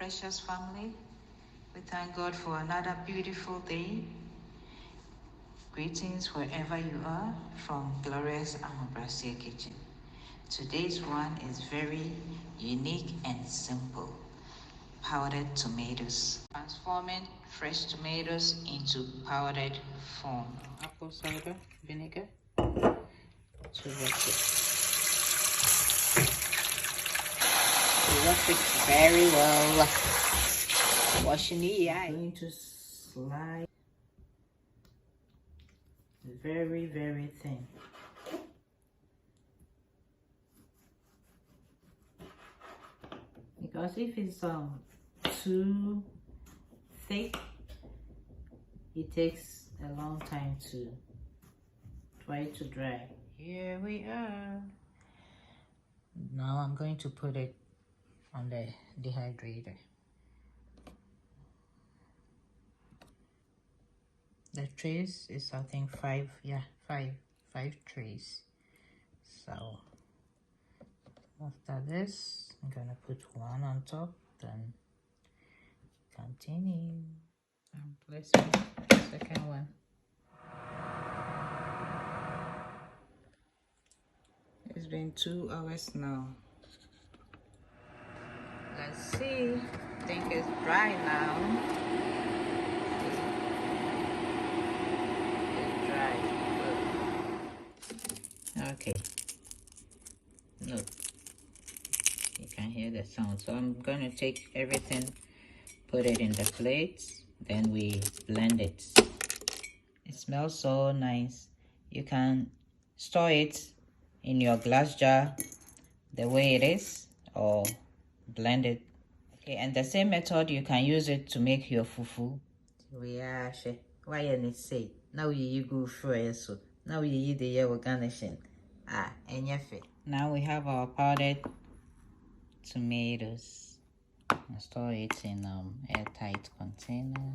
precious family. We thank God for another beautiful day. Greetings wherever you are from Glorious Amobrasia Kitchen. Today's one is very unique and simple. Powdered tomatoes. Transforming fresh tomatoes into powdered form. Apple cider vinegar to wash it. Wash it very well. Washing the eye. I'm going to slide very, very thin. Because if it's too thick, it takes a long time to try to dry. Here we are. Now I'm going to put it on the dehydrator. The trays is I think five trays. So after this, I'm gonna put one on top, then continue. I'm placing the second one. It's been 2 hours now. Let's see. I think it's dry now. Okay, look, you can hear the sound. So I'm going to take everything, put it in the plates, then we blend it. It smells so nice. You can store it in your glass jar the way it is, or blend it. Okay, and the same method you can use it to make your fufu. We are why you say now you go for so now you eat the year garnishing. And now we have our powdered tomatoes. I'll store it in airtight container.